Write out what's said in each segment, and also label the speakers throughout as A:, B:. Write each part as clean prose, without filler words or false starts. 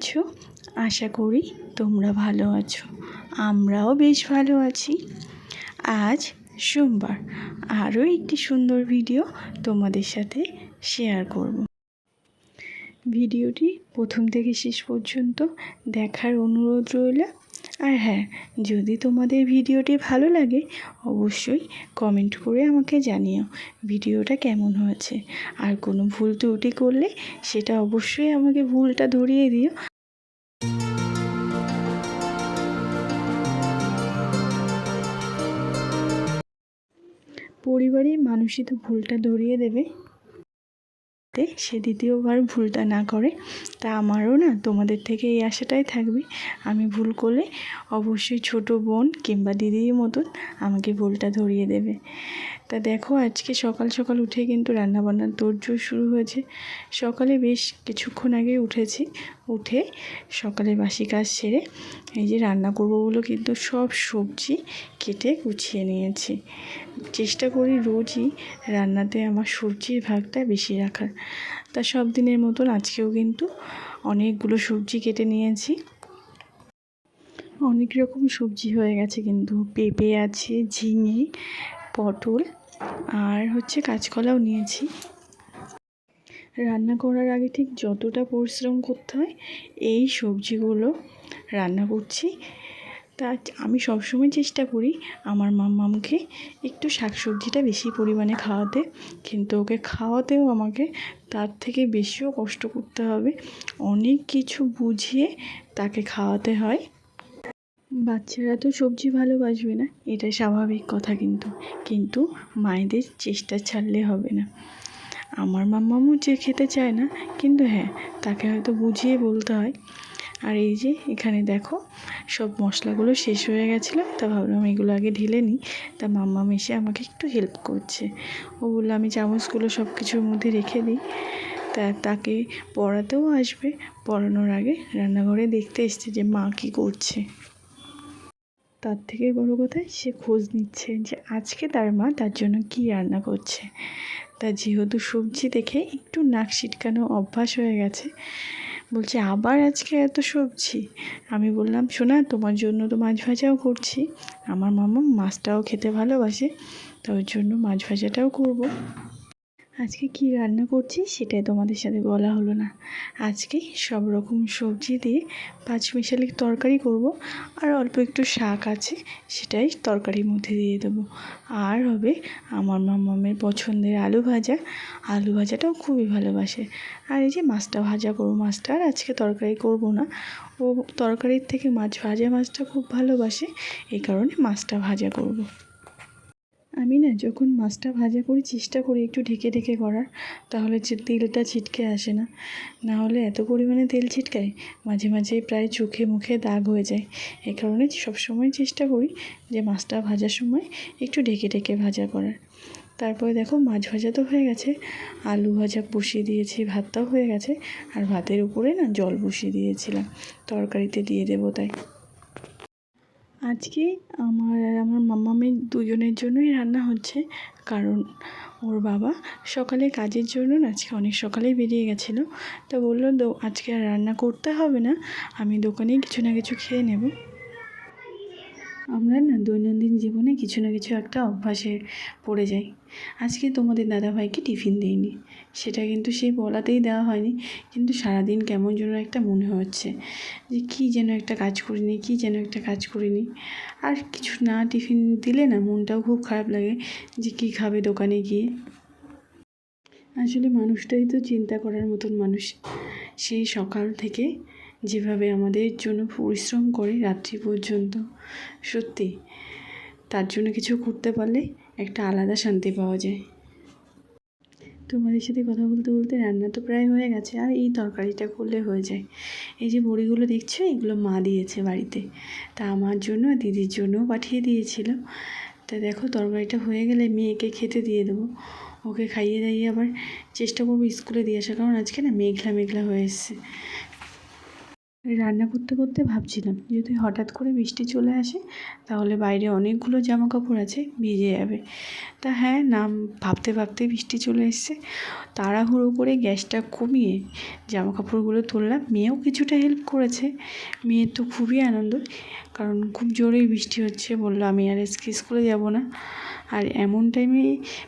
A: আছো? আশা করি তোমরা ভালো আছো। আমরাও বেশ ভালো আছি। আজ সোমবার আরও একটি সুন্দর ভিডিও তোমাদের সাথে শেয়ার করব। ভিডিওটি প্রথম থেকে শেষ পর্যন্ত দেখার অনুরোধ রইল। আর হ্যাঁ, যদি তোমাদের ভিডিওটি ভালো লাগে অবশ্যই কমেন্ট করে আমাকে জানিও ভিডিওটা কেমন হয়েছে। আর কোনো ভুল ত্রুটি করলে সেটা অবশ্যই আমাকে ভুলটা ধরিয়ে দিও। পরিবারের মানুষই তো ভুলটা ধরিয়ে দেবে, সে দ্বিতীয়বার ভুলটা না করে। তা আমারও না তোমাদের থেকে এই আশাটাই থাকবে, আমি ভুল করলে অবশ্যই ছোট বোন কিংবা দিদির মতন আমাকে ভুলটা ধরিয়ে দেবে। তা দেখো, আজকে সকাল সকাল উঠে কিন্তু রান্নাবান্নার তোড়জোড় শুরু হয়েছে। সকালে বেশ কিছুক্ষণ আগে উঠেছি, উঠে সকালে বাসি কাজ সেরে এই যে রান্না করবো বলে কিন্তু সব সবজি কেটে গুছিয়ে নিয়েছি। চেষ্টা করি রোজই রান্নাতে আমার সবজির ভাগটা বেশি রাখার। তা সব দিনের মতন আজকেও কিন্তু অনেকগুলো সবজি কেটে নিয়েছি। অনেক রকম সবজি হয়ে গেছে, কিন্তু পেঁপে আছে, ঝিঙে, পটল আর কাঁচকলাও নিয়েছি। রান্না করার আগে ঠিক যতটা পরিশ্রম করতে হয় এই সবজিগুলো রান্না করছি। তা আমি সবসময় চেষ্টা করি আমার মাম্মামকে একটু শাকসবজিটা বেশি পরিমাণে খাওয়াতে, কিন্তু ওকে খাওয়াতেও আমাকে তার থেকে বেশিও কষ্ট করতে হবে। অনেক কিছু বুঝিয়ে তাকে খাওয়াতে হয়। বাচ্চারা তো সবজি ভালোবাসবে না, এটা স্বাভাবিক কথা, কিন্তু মায়েদের চেষ্টা ছাড়লে হবে না। আমার মাম্মামও যে খেতে চায় না, কিন্তু হ্যাঁ, তাকে হয়তো বুঝিয়ে বলতে হয়। আর এই যে এখানে দেখো সব মশলাগুলো শেষ হয়ে গেছিলো, তা ভাবলাম এগুলো আগে ঢেলে নিই। তা মাম্মাম এসে আমাকে একটু হেল্প করছে। ও বললো আমি চামচগুলো সব কিছুর মধ্যে রেখে দিই। তা তাকে পড়াতেও আসবে, পড়ানোর আগে রান্নাঘরে দেখতে এসছে যে মা কী করছে। তার থেকে বড় কথা, সে খোঁজ নিচ্ছে যে আজকে তার মা তার জন্য কী রান্না করছে। তা যেহেতু সবজি দেখে একটু নাক সিটকানো অভ্যাস হয়ে গেছে, বলছে আবার আজকে এত সবজি। আমি বললাম শোনা, তোমার জন্য তো মাছ ভাজাও করছি, আমার মামা মাছটাও খেতে ভালোবাসে, তো ওর জন্য মাছ ভাজাটাও করব। আজকে কি রান্না করছি সেটাই তোমাদের সাথে বলা হলো না। আজকে সব রকম সবজি দিয়ে পাঁচমিশালি তরকারি করব, আর অল্প একটু শাক আছে সেটাই তরকারির মধ্যে দিয়ে দেবো। আর হবে আমার মামামের পছন্দের আলু ভাজা, আলু ভাজাটাও খুবই ভালোবাসে। আর এই যে মাছটা ভাজা করবো, মাছটা আর আজকে তরকারি করব না, ও তরকারির থেকে ভাজা মাছটা খুব ভালোবাসে, এই কারণে মাছটা ভাজা করব। আমি না যখন মাছটা ভাজা করি চেষ্টা করি একটু ঢেকে ঢেকে করার, তাহলে যে তেলটা ছিটকে আসে না। না হলে এত পরিমাণে তেল ছিটকায়, মাঝে মাঝে প্রায় চোখে মুখে দাগ হয়ে যায়। এই কারণে সবসময় চেষ্টা করি যে মাছটা ভাজার সময় একটু ঢেকে ঢেকে ভাজা করার। তারপরে দেখো মাছ ভাজা তো হয়ে গেছে, আলু ভাজা বসিয়ে দিয়েছি, ভাতটাও হয়ে গেছে, আর ভাতের উপরে না জল বসিয়ে দিয়েছিলাম, তরকারিতে দিয়ে দেবো তাই। আজকে আমার আর আমার মাম্মামের দুজনের জন্যই রান্না হচ্ছে, কারণ ওর বাবা সকালে কাজের জন্য আজকে অনেক সকালেই বেরিয়ে গেছিলো। তো বললো আজকে আর রান্না করতে হবে না, আমি দোকানেই কিছু না কিছু খেয়ে নেব। আমরা না দৈনন্দিন জীবনে কিছু না কিছু একটা অভ্যাসে পড়ে যাই। আজকে তোমাদের দাদাভাইকে টিফিন দিইনি, সেটা কিন্তু সেই বলাতেই দেওয়া হয়নি, কিন্তু সারাদিন কেমন যেন একটা মনে হচ্ছে যে কী যেন একটা কাজ করিনি। আর কিছু না টিফিন দিলে না মনটাও খুব খারাপ লাগে যে কী খাবে দোকানে গিয়ে। আসলে মানুষটাই তো চিন্তা করার মতন মানুষ, সেই সকাল থেকে যেভাবে আমাদের জন্য পরিশ্রম করে রাত্রি পর্যন্ত, সত্যি তার জন্য কিছু করতে পারলে একটা আলাদা শান্তি পাওয়া যায়। তোমাদের সাথে কথা বলতে বলতে রান্না তো প্রায় হয়ে গেছে, আর এই তরকারিটা করলে হয়ে যায়। এই যে বড়িগুলো দেখছো, এগুলো মা দিয়েছে বাড়িতে, তা আমার জন্য আর দিদির জন্যও পাঠিয়ে দিয়েছিল। তা দেখো তরকারিটা হয়ে গেলে মেয়েকে খেতে দিয়ে দেবো, ওকে খাইয়ে দাইয়ে আবার চেষ্টা করবো স্কুলে দিয়ে আসা, কারণ আজকে না মেঘলা মেঘলা হয়ে এসছে। রান্না করতে করতে ভাবছিলাম যদি হঠাৎ করে বৃষ্টি চলে আসে তাহলে বাইরে অনেকগুলো জামা কাপড় আছে, ভিজে যাবে। তা হ্যাঁ, ভাবতে ভাবতে বৃষ্টি চলে এসছে। তাড়াহুড়ো করে গ্যাসটা কমিয়ে জামা কাপড়গুলো তুললাম। মেয়েও কিছুটা হেল্প করেছে। মেয়ের তো খুবই আনন্দ, কারণ খুব জোরেই বৃষ্টি হচ্ছে। বললো আমি আর আজকে স্কুলে যাব না। আর এমন টাইমে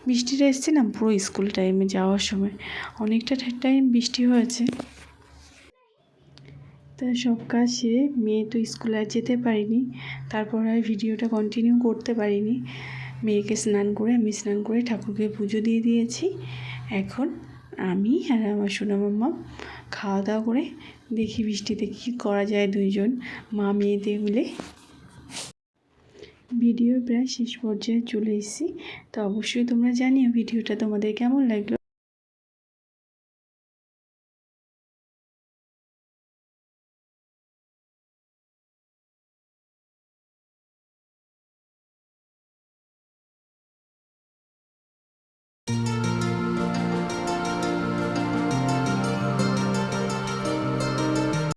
A: বৃষ্টিটা এসছে না, পুরো স্কুল টাইমে যাওয়ার সময় অনেকটা টাইম বৃষ্টি হয়েছে। তা সব কাজ সেরে মেয়ে তো স্কুলে আর যেতে পারিনি, তারপর আর ভিডিওটা কন্টিনিউ করতে পারিনি। মেয়েকে আমি স্নান করে ঠাকুরকে পুজো দিয়ে দিয়েছি। এখন আমি আর আমার সোনা মাম্মা খাওয়া দাওয়া করে দেখি বৃষ্টিতে কী করা যায়, দুইজন মা মেয়েদের মিলে। ভিডিও প্রায় শেষ পর্যায়ে চলে এসেছি। তো অবশ্যই তোমরা জানিও ভিডিওটা তোমাদের কেমন লাগলো।